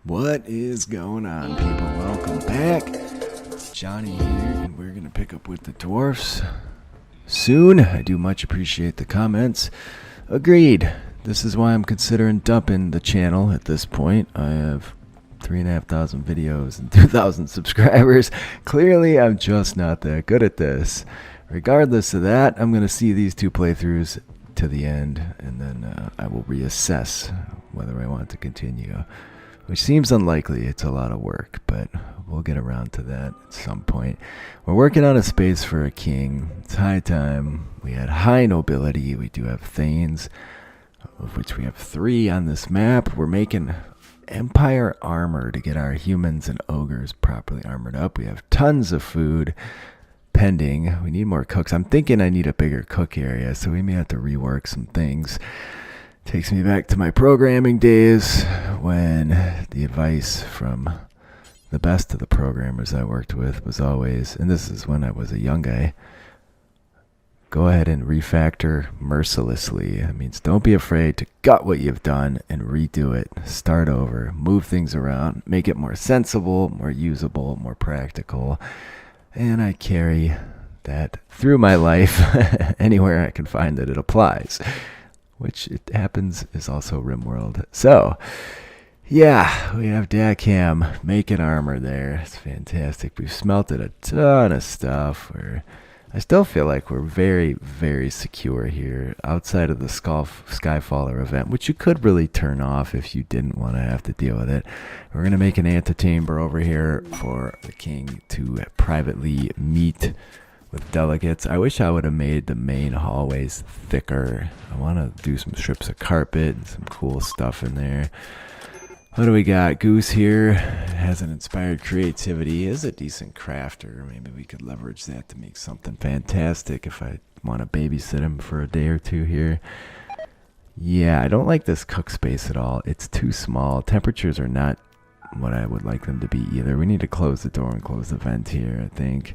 What is going on, people? Welcome back. It's Johnny here, and we're going to pick up with the Dwarfs soon. I do much appreciate the comments. Agreed. This is why I'm considering dumping the channel at this point. I have 3,500 videos and 2,000 subscribers. Clearly, I'm just not that good at this. Regardless of that, I'm going to see these two playthroughs to the end, and then I will reassess whether I want to continue. Which seems unlikely. It's a lot of work, but we'll get around to that at some point. We're working on a space for a king. It's high time. We had high nobility. We do have Thanes, of which we have 3 on this map. We're making Empire armor to get our humans and ogres properly armored up. We have tons of food pending. We need more cooks. I'm thinking I need a bigger cook area, so we may have to rework some things. Takes me back to my programming days when the advice from the best of the programmers I worked with was always, and this is when I was a young guy, go ahead and refactor mercilessly. It means don't be afraid to gut what you've done and redo it. Start over, move things around, make it more sensible, more usable, more practical. And I carry that through my life anywhere I can find that it applies. Which it happens is also RimWorld. So, yeah, we have Dakham making armor there. It's fantastic. We've smelted a ton of stuff. I still feel like we're very, very secure here outside of the Skyfaller event, which you could really turn off if you didn't want to have to deal with it. We're going to make an antechamber over here for the king to privately meet with delegates. I wish I would have made the main hallways thicker. I want to do some strips of carpet and some cool stuff in there. What do we got? Goose here has an inspired creativity. Is a decent crafter. Maybe we could leverage that to make something fantastic if I want to babysit him for a day or two here. Yeah, I don't like this cook space at all. It's too small. Temperatures are not what I would like them to be either. We need to close the door and close the vent here, I think.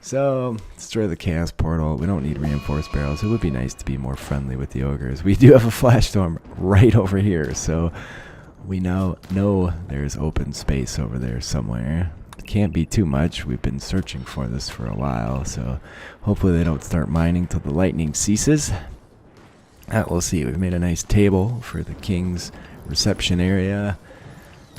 So, destroy the chaos portal. We don't need reinforced barrels. It would be nice to be more friendly with the ogres. We do have a flash storm right over here, so we now know there's open space over there somewhere. It can't be too much. We've been searching for this for a while, so hopefully they don't start mining till the lightning ceases. We'll see. We've made a nice table for the king's reception area.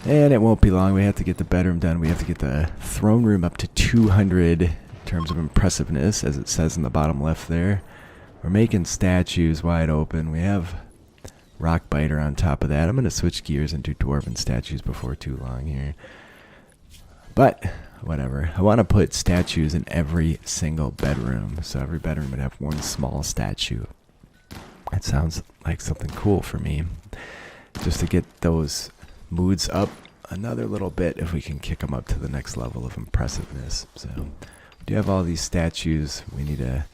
And it won't be long. We have to get the bedroom done. We have to get the throne room up to 200 in terms of impressiveness, as it says in the bottom left there. We're making statues wide open. We have rock biter on top of that. I'm going to switch gears and do dwarven statues before too long here. But whatever. I want to put statues in every single bedroom, so every bedroom would have one small statue. That sounds like something cool for me, just to get those moods up another little bit if we can kick them up to the next level of impressiveness. So we do have all these statues. We need to,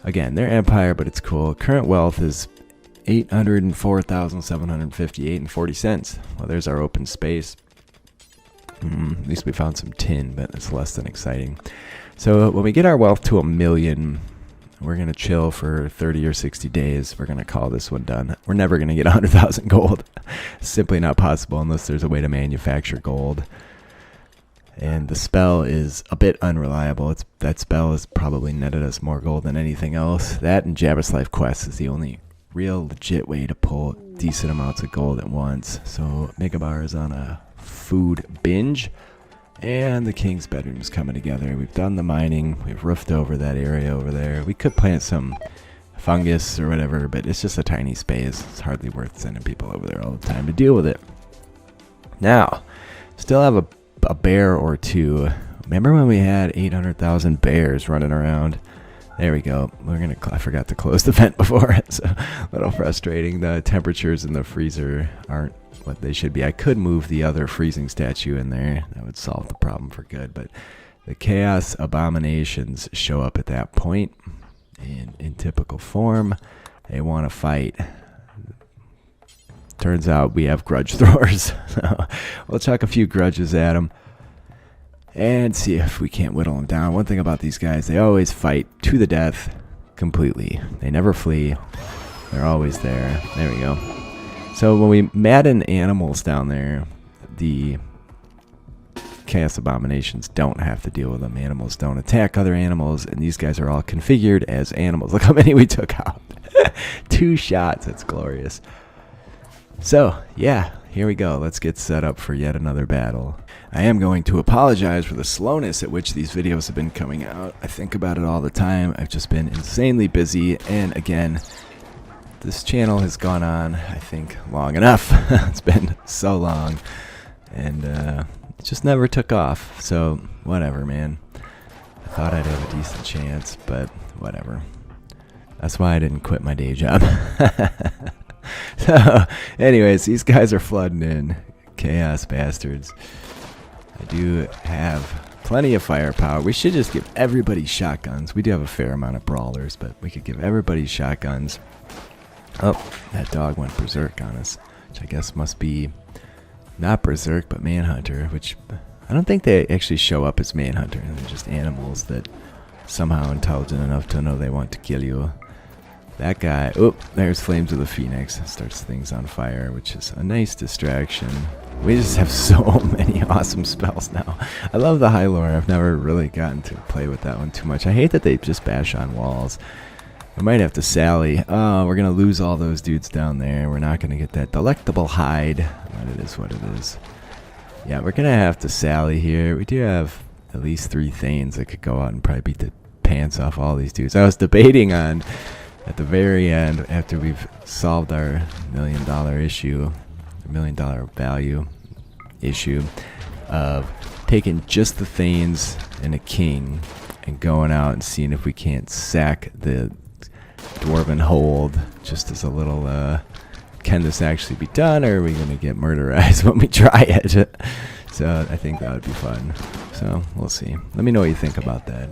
again, they're empire, but it's cool. Current wealth is 804,758 and 40 cents. Well, there's our open space. At least we found some tin, but it's less than exciting. So when we get our wealth to 1 million, we're going to chill for 30 or 60 days. We're going to call this one done. We're never going to get 100,000 gold. Simply not possible unless there's a way to manufacture gold. And the spell is a bit unreliable. That spell has probably netted us more gold than anything else. That and Jabba's Life Quest is the only real legit way to pull decent amounts of gold at once. So Megabar is on a food binge. And the king's bedroom is coming together. We've done the mining. We've roofed over that area over there. We could plant some fungus or whatever, but it's just a tiny space. It's hardly worth sending people over there all the time to deal with it. Now, still have a bear or two. Remember when we had 800,000 bears running around? There we go. I forgot to close the vent before. It's a little frustrating. The temperatures in the freezer aren't what they should be. I could move the other freezing statue in there. That would solve the problem for good. But the chaos abominations show up at that point. And in typical form, they want to fight. Turns out we have grudge throwers. So we'll chuck a few grudges at them and see if we can't whittle them down. One thing about these guys, they always fight to the death completely. They never flee. They're always there. There we go. So when we madden animals down there, the Chaos Abominations don't have to deal with them. Animals don't attack other animals, and these guys are all configured as animals. Look how many we took out. 2 shots. That's glorious. So, yeah, here we go. Let's get set up for yet another battle. I am going to apologize for the slowness at which these videos have been coming out. I think about it all the time. I've just been insanely busy, and again, this channel has gone on, I think, long enough. It's been so long, and it just never took off. So, whatever, man. I thought I'd have a decent chance, but whatever. That's why I didn't quit my day job. So, anyways, these guys are flooding in. Chaos bastards. I do have plenty of firepower. We should just give everybody shotguns. We do have a fair amount of brawlers, but we could give everybody shotguns. Oh, that dog went berserk on us, which I guess must be not berserk, but manhunter, which I don't think they actually show up as manhunter. They're just animals that somehow intelligent enough to know they want to kill you. That guy, oh, there's Flames of the Phoenix. Starts things on fire, which is a nice distraction. We just have so many awesome spells now. I love the High Lore. I've never really gotten to play with that one too much. I hate that they just bash on walls. We might have to sally. Oh, we're going to lose all those dudes down there. We're not going to get that delectable hide. But it is what it is. Yeah, we're going to have to sally here. We do have at least 3 Thanes that could go out and probably beat the pants off all these dudes. I was debating on, at the very end, after we've solved our $1 million issue, $1 million value issue, of taking just the Thanes and a King and going out and seeing if we can't sack the Dwarven hold just as a little, can this actually be done, or are we going to get murderized when we try it? So I think that would be fun. So we'll see. Let me know what you think about that.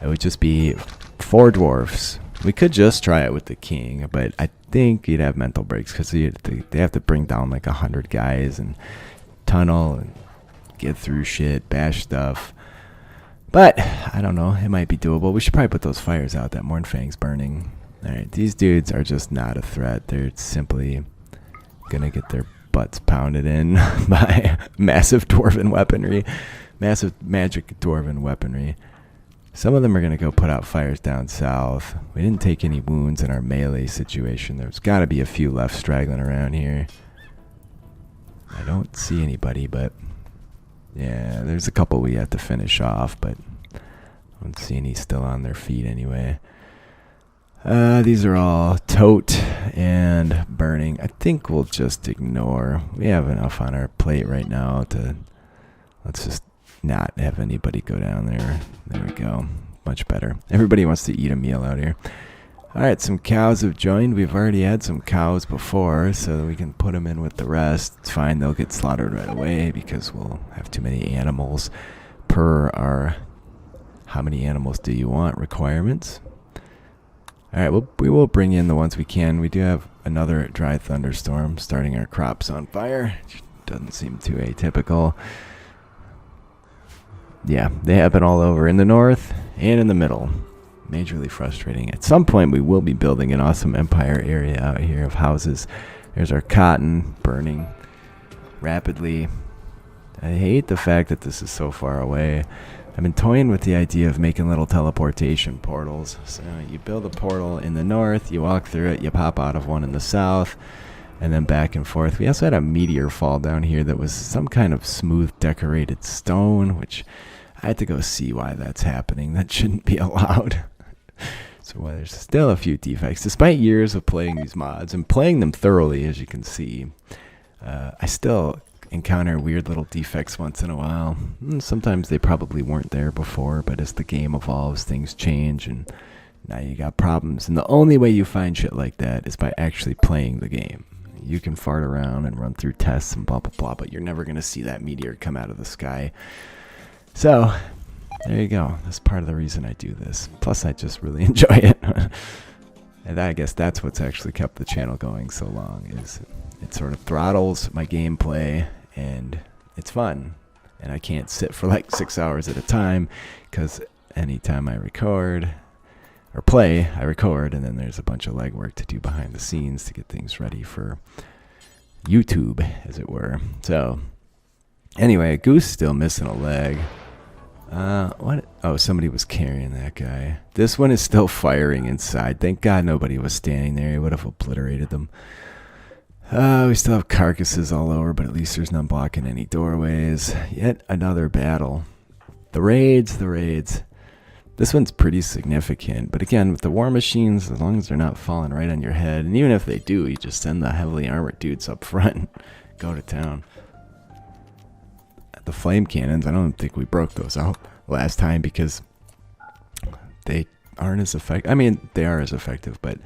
It would just be 4 Dwarfs. We could just try it with the King, but I think you'd have mental breaks because they have to bring down like 100 guys and tunnel and get through shit, bash stuff. But I don't know, it might be doable. We should probably put those fires out. That Mornfang's burning. Alright, these dudes are just not a threat. They're simply gonna get their butts pounded in by massive dwarven weaponry. Massive magic dwarven weaponry. Some of them are going to go put out fires down south. We didn't take any wounds in our melee situation. There's got to be a few left straggling around here. I don't see anybody, but yeah, there's a couple we have to finish off, but I don't see any still on their feet anyway. These are all tote and burning. I think we'll just ignore. We have enough on our plate right now to, let's just not have anybody go down there. There we go. Much better. Everybody wants to eat a meal out here. Alright, some cows have joined. We've already had some cows before, so we can put them in with the rest. It's fine. They'll get slaughtered right away because we'll have too many animals per our how many animals do you want requirements. Alright, we will bring in the ones we can. We do have another dry thunderstorm starting our crops on fire. Doesn't seem too atypical. Yeah, they happen all over in the north and in the middle. Majorly frustrating. At some point, we will be building an awesome empire area out here of houses. There's our cotton burning rapidly. I hate the fact that this is so far away. I've been toying with the idea of making little teleportation portals. So you build a portal in the north, you walk through it, you pop out of one in the south, and then back and forth. We also had a meteor fall down here that was some kind of smooth decorated stone, which I had to go see why that's happening. That shouldn't be allowed. So there's still a few defects. Despite years of playing these mods and playing them thoroughly, as you can see, I still encounter weird little defects once in a while. Sometimes they probably weren't there before, but as the game evolves, things change, and now you got problems. And the only way you find shit like that is by actually playing the game. You can fart around and run through tests and blah, blah, blah, but you're never going to see that meteor come out of the sky. So, there you go. That's part of the reason I do this. Plus, I just really enjoy it. And I guess that's what's actually kept the channel going so long, is it sort of throttles my gameplay, and it's fun. And I can't sit for like 6 hours at a time, because anytime I record or play, I record, and then there's a bunch of legwork to do behind the scenes to get things ready for YouTube, as it were. So, Anyway, Goose still missing a leg. What? Oh, somebody was carrying that guy. This one is still firing inside. Thank God nobody was standing there. He would have obliterated them. We still have carcasses all over, but at least there's none blocking any doorways. Yet another battle. The raids. This one's pretty significant. But again, with the war machines, as long as they're not falling right on your head, and even if they do, you just send the heavily armored dudes up front and go to town. The flame cannons, I don't think we broke those out last time because they aren't as effective. I mean, they are as effective, but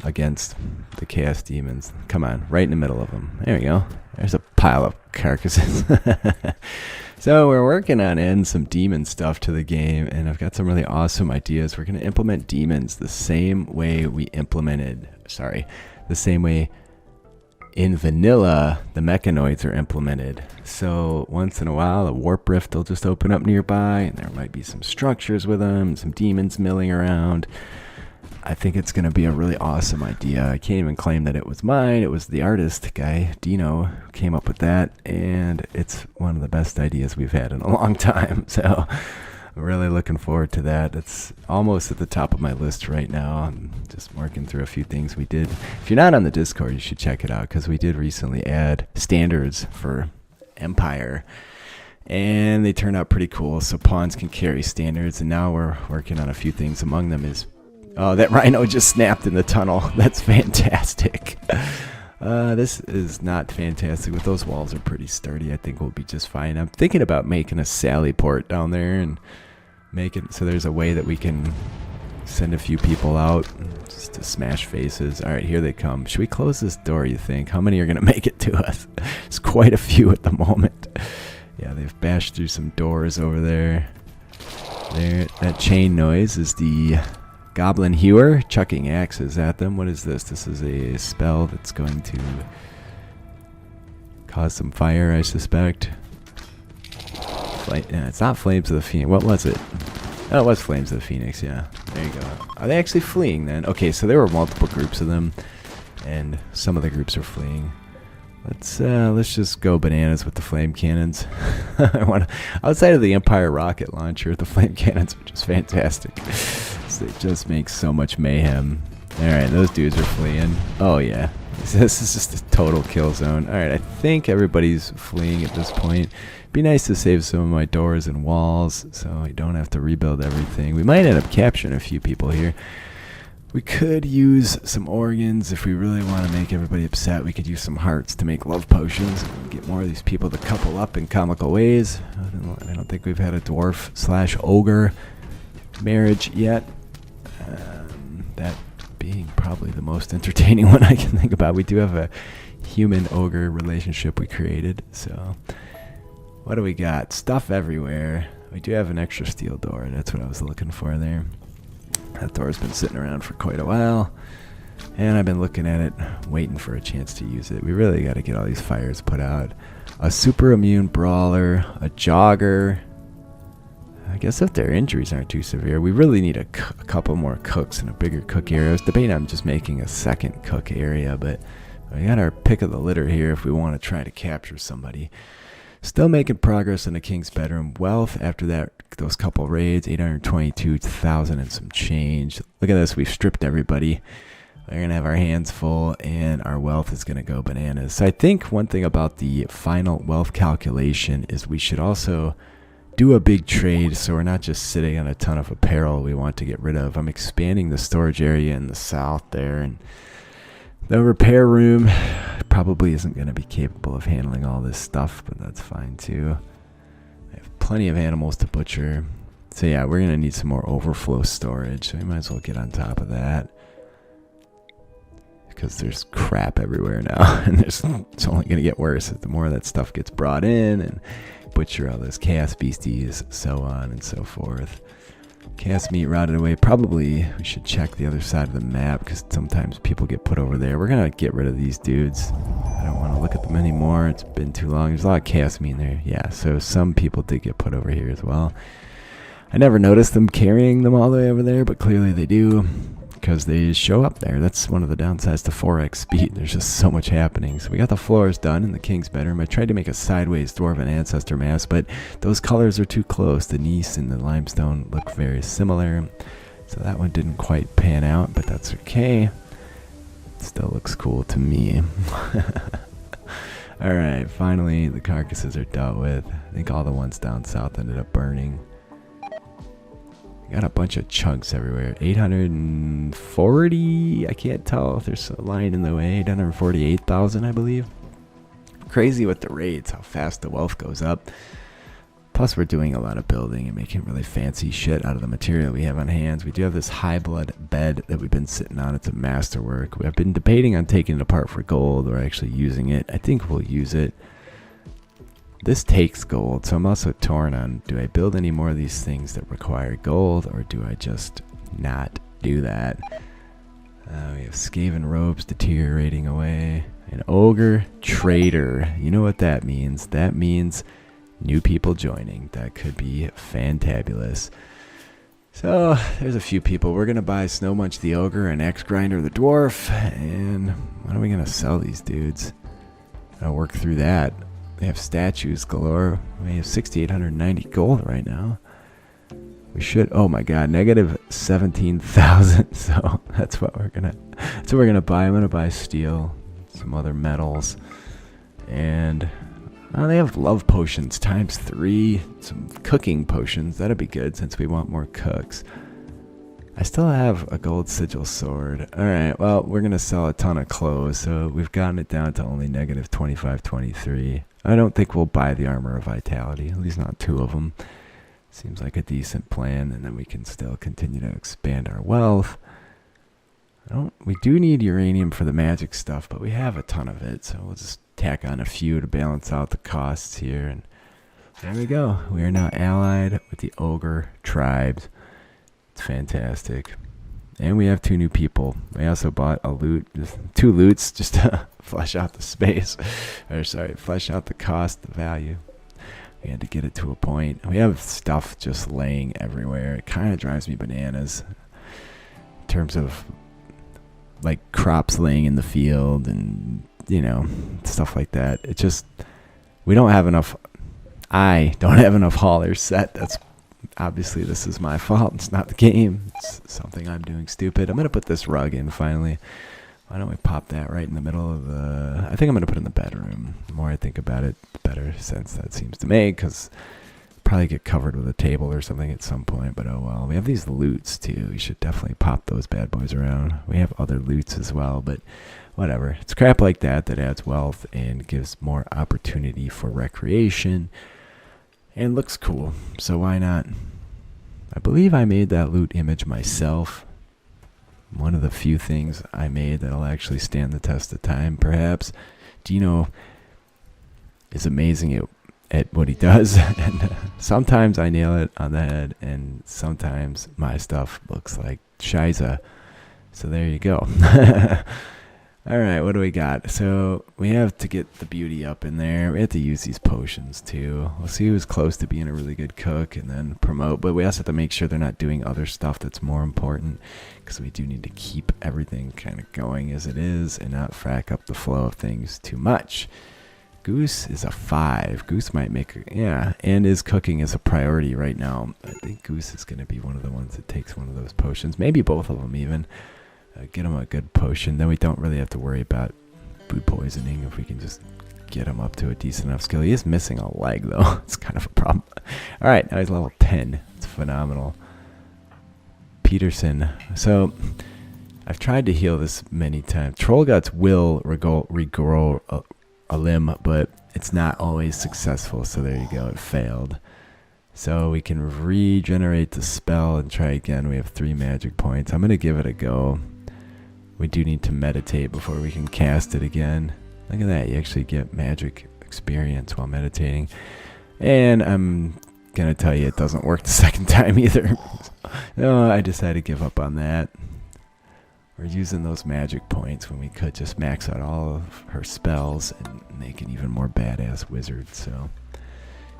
against the chaos demons. Come on, right in the middle of them. There we go. There's a pile of carcasses. So we're working on adding some demon stuff to the game, and I've got some really awesome ideas. We're going to implement demons the same way in vanilla the mechanoids are implemented. So once in a while a warp rift will just open up nearby, and there might be some structures with them, some demons milling around. I think it's going to be a really awesome idea. I can't even claim that it was mine. It was the artist guy, Dino, who came up with that, and it's one of the best ideas we've had in a long time. So I'm really looking forward to that. It's almost at the top of my list right now. I'm just working through a few things we did. If you're not on the Discord, you should check it out, because we did recently add standards for Empire, and they turned out pretty cool. So pawns can carry standards, and now we're working on a few things. Among them is, oh, that rhino just snapped in the tunnel. That's fantastic. This is not fantastic, but those walls are pretty sturdy. I think we'll be just fine. I'm thinking about making a sally port down there and make it so there's a way that we can send a few people out just to smash faces. All right, here they come. Should we close this door, you think? How many are going to make it to us? There's quite a few at the moment. Yeah, they've bashed through some doors over there. There, that chain noise is the Goblin Hewer chucking axes at them. What is this? This is a spell that's going to cause some fire, I suspect. Yeah, it's not Flames of the Phoenix. What was it? Oh, it was Flames of the Phoenix, yeah. There you go. Are they actually fleeing then? Okay, so there were multiple groups of them, and some of the groups are fleeing. Let's just go bananas with the flame cannons. Outside of the Empire rocket launcher, the flame cannons are just fantastic. They just make so much mayhem. Alright, those dudes are fleeing. Oh yeah, this is just a total kill zone. Alright, I think everybody's fleeing at this point. Be nice to save some of my doors and walls so I don't have to rebuild everything. We might end up capturing a few people here. We could use some organs if we really want to make everybody upset. We could use some hearts to make love potions and get more of these people to couple up in comical ways. I don't think we've had a dwarf/ogre marriage yet. That being probably the most entertaining one I can think about. We do have a human-ogre relationship we created. So what do we got? Stuff everywhere. We do have an extra steel door. That's what I was looking for there. That door's been sitting around for quite a while, and I've been looking at it, waiting for a chance to use it. We really got to get all these fires put out. A super immune brawler, a jogger. I guess if their injuries aren't too severe, we really need a couple more cooks and a bigger cook area. I was debating on just making a second cook area, but we got our pick of the litter here if we want to try to capture somebody. Still making progress in the king's bedroom. Wealth after that, those couple raids, 822,000 and some change. Look at this, we've stripped everybody. We're going to have our hands full, and our wealth is going to go bananas. So I think one thing about the final wealth calculation is we should also do a big trade so we're not just sitting on a ton of apparel we want to get rid of. I'm expanding the storage area in the south there, and the repair room probably isn't going to be capable of handling all this stuff, but that's fine too. I have plenty of animals to butcher. So yeah, we're going to need some more overflow storage, so we might as well get on top of that, because there's crap everywhere now, and it's only going to get worse the more that stuff gets brought in, and butcher all those chaos beasties, so on and so forth. Chaos meat rotted away. Probably we should check the other side of the map, because sometimes people get put over there. We're going to get rid of these dudes. I don't want to look at them anymore. It's been too long. There's a lot of chaos meat in there. Yeah, so some people did get put over here as well. I never noticed them carrying them all the way over there, but clearly they do. because they show up there. That's one of the downsides to 4x speed. There's just so much happening. So we got the floors done in the king's bedroom. I tried to make a sideways dwarven ancestor mask, but those colors are too close. The gneiss and the limestone look very similar. So that one didn't quite pan out, but that's okay. Still looks cool to me. Alright, finally the carcasses are dealt with. I think all the ones down south ended up burning. Got a bunch of chunks everywhere. 840, I can't tell if there's a line in the way. 848,000, I believe. Crazy with the raids, how fast the wealth goes up. Plus we're doing a lot of building and making really fancy shit out of the material we have on hands. We do have this high blood bed that we've been sitting on. It's a masterwork. We have been debating on taking it apart for gold or actually using it. I think we'll use it. This takes gold, so I'm also torn on, do I build any more of these things that require gold, or do I just not do that? We have Skaven robes deteriorating away. An ogre trader. You know what that means? That means new people joining. That could be fantabulous. So there's a few people. We're gonna buy Snowmunch the ogre and Axe Grinder the dwarf, and when are we gonna sell these dudes? I'll work through that. We have statues galore. We have 6,890 gold right now. We should, oh my god, negative 17,000. So that's what we're gonna buy. I'm gonna buy steel, some other metals, and they have love potions times 3, some cooking potions. That'd be good since we want more cooks. I still have a gold sigil sword. Alright, well, we're gonna sell a ton of clothes, so we've gotten it down to only negative 2523. I don't think we'll buy the armor of vitality, at least not 2 of them. Seems like a decent plan, and then we can still continue to expand our wealth. We do need uranium for the magic stuff, but we have a ton of it, so we'll just tack on a few to balance out the costs here, and there we go. We are now allied with the ogre tribes. It's fantastic. And we have 2 new people. We also bought a loot, just 2 loots, just to flesh out the space. Or sorry, flesh out the cost, the value. We had to get it to a point. We have stuff just laying everywhere. It kind of drives me bananas in terms of like crops laying in the field and, you know, stuff like that. It just, we don't have enough, I don't have enough haulers set. That's obviously, this is my fault. It's not the game. It's something I'm doing stupid. I'm going to put this rug in finally. Why don't we pop that right in the middle of the... I think I'm going to put it in the bedroom. The more I think about it, the better sense that seems to make, because probably get covered with a table or something at some point, but oh well. We have these loots too. We should definitely pop those bad boys around. We have other loots as well, but whatever. It's crap like that that adds wealth and gives more opportunity for recreation. And looks cool, so why not? I believe I made that loot image myself. One of the few things I made that'll actually stand the test of time, perhaps. Dino is amazing at what he does, and sometimes I nail it on the head, and sometimes my stuff looks like shiza. So there you go. Alright, what do we got? So we have to get the beauty up in there. We have to use these potions too. We'll see who's close to being a really good cook and then promote. But we also have to make sure they're not doing other stuff that's more important, because we do need to keep everything kind of going as it is and not frack up the flow of things too much. Goose is a 5. Goose might make, yeah, and is cooking as a priority right now. I think Goose is going to be one of the ones that takes one of those potions. Maybe both of them even. Get him a good potion, then we don't really have to worry about food poisoning if we can just get him up to a decent enough skill. He is missing a leg though. It's kind of a problem. Alright, now he's level 10. It's phenomenal. Peterson. So I've tried to heal this many times. Troll Guts will regrow a limb, but it's not always successful, so there you go, it failed. So we can regenerate the spell and try again. We have 3 magic points. I'm going to give it a go. We do need to meditate before we can cast it again. Look at that, you actually get magic experience while meditating. And I'm going to tell you it doesn't work the second time either. No, I decided to give up on that. We're using those magic points when we could just max out all of her spells and make an even more badass wizard. So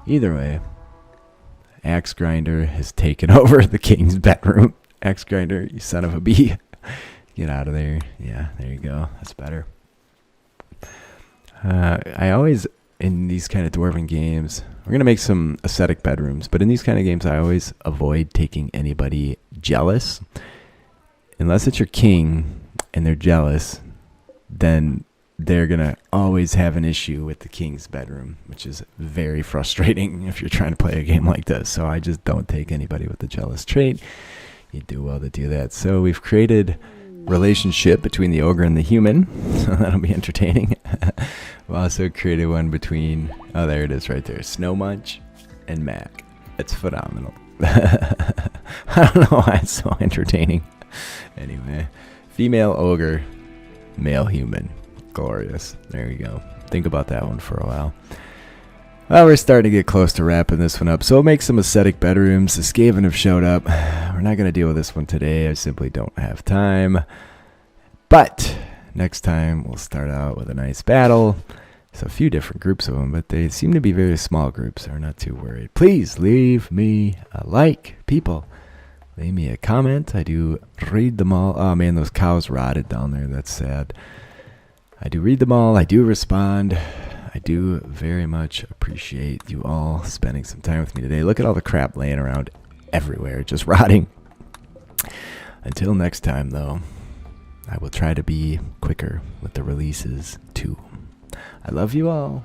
either way, Axe Grinder has taken over the king's bedroom. Axe Grinder, you son of a bee. Get out of there. Yeah, there you go. That's better. I always, in these kind of dwarven games, we're going to make some aesthetic bedrooms, but in these kind of games, I always avoid taking anybody jealous. Unless it's your king and they're jealous, then they're going to always have an issue with the king's bedroom, which is very frustrating if you're trying to play a game like this. So I just don't take anybody with the jealous trait. You do well to do that. So we've created relationship between the ogre and the human, so that'll be entertaining. We also created one between, oh, there it is right there, Snow Munch and Mac. It's phenomenal. I don't know why it's so entertaining. Anyway, female ogre, male human. Glorious. There you go. Think about that one for a while. Well, we're starting to get close to wrapping this one up, so we'll make some aesthetic bedrooms. The Skaven have showed up. We're not going to deal with this one today. I simply don't have time. But next time, we'll start out with a nice battle. There's a few different groups of them, but they seem to be very small groups, so we're not too worried. Please leave me a like, people. Leave me a comment. I do read them all. Oh, man, those cows rotted down there. That's sad. I do read them all. I do respond. I do very much appreciate you all spending some time with me today. Look at all the crap laying around everywhere, just rotting. Until next time, though, I will try to be quicker with the releases, too. I love you all.